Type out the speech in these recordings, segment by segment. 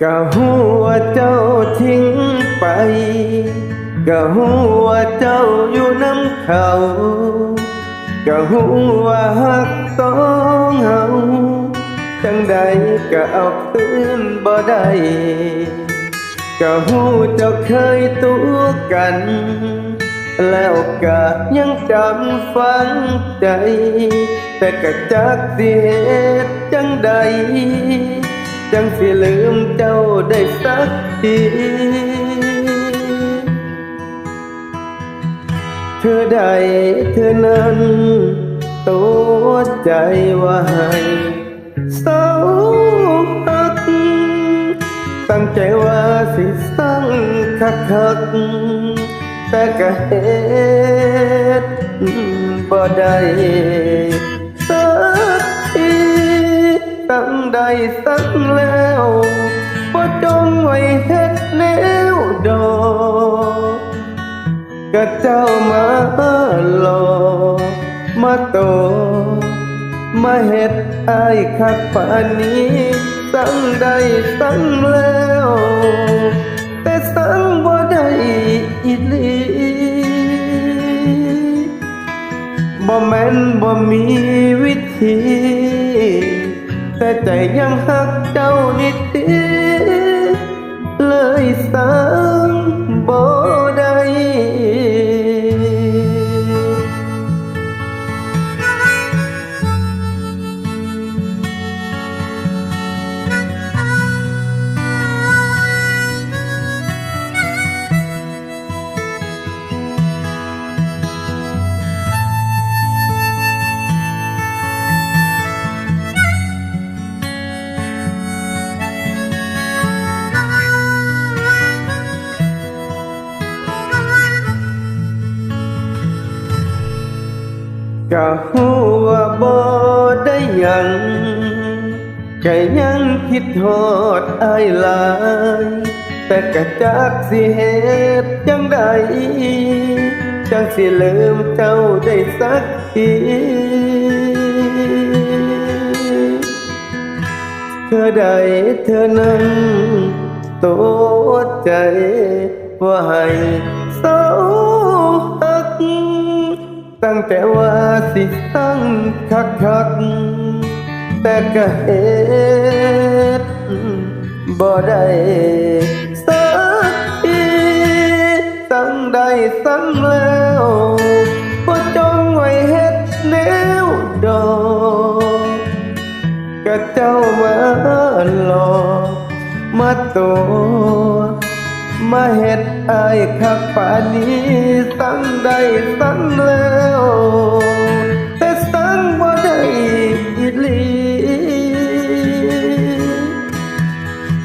ก็หัวเจ้าทิ้งไปก็หัวเจ้าอยู่น้ำเขาก็หัวหักต้องเฮาจังใดก็เอาคืนบ่ได้ก็หูเจ้าเคยตัวกัน แล้วก็ยังจำฝังใจแต่ก็จักสิเหตุจังใดจังสิลืมเจ้าได้สักทีเธอใดเธอนั้นตัวใจว่าให้เศร้าหักตั้งใจว่าสิสั่งคักแต่ก็เหตุบ่ได้สักทีตั้งใดสักแล้วบ่จงไว้เฮ็ดแนวดอกก็เจ้ามาหลอกมาโตมาเฮ็ดอ้ายคักปานนี้สั่งได้สั่งแล้วแต่สั่งบ่ได้อีหลีบ่แม่นบ่มีวิธีแต่ใจยังฮักเจ้านิดเดียวเลยสั่งบ่ได้ก็หัวบ่ได้ยังก็ยังคิดโทษอ้ายหลายแต่ก็จักสิเหตุจังใดจังสิลืมเจ้าได้สักทีเธอใดเธอนั้นตัวใจว่าให้เศร้าหักตั้งแต่ว่าสิสั่งคักแต่ก็เหตุบ่ได้สักทีสั่งได้สั่งแล้วบ่จงไว้เฮ็ดแนวดอกก็เจ้ามาหลอกมาตัวมาเฮ็ดอ้ายคักปานนี้สั่งได้สั่งแล้วแต่สั่งบ่ได้อีหลี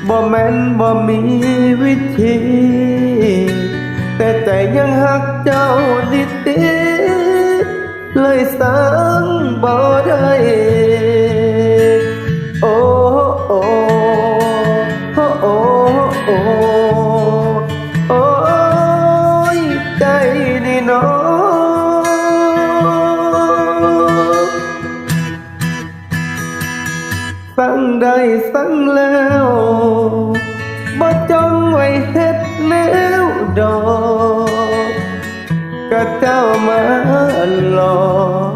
บ่แม่นบ่มีวิธีแต่ใจยังฮักเจ้านิดเดียวเลยสั่งบ่ได้โอ้โอ้โอ้โอ้โอ้โอ้ยใจนี่น้องสั่งได้สั่งแล้วบ่จงไว้เฮ็ดแนวดอกก็เจ้ามาหลอก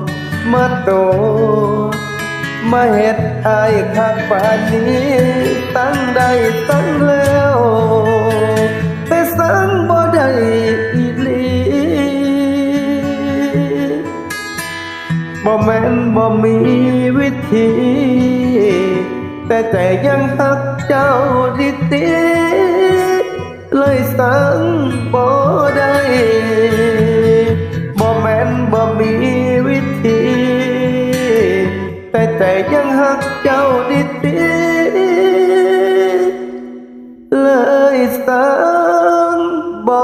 มาโตมาเฮ็ดอ้ายคักปานนี้ตั้งได้ตั้งแล้วแต่สั่งบ่ได้อีหลีบ่แม่นบ่มีวิธีแต่ใจยังฮักเจ้าดิติเลยสั่งบ่ได้บ่แม่นบ่มีวิธีแต่ใจยังฮักเจ้าดิติเลยสั่งบ่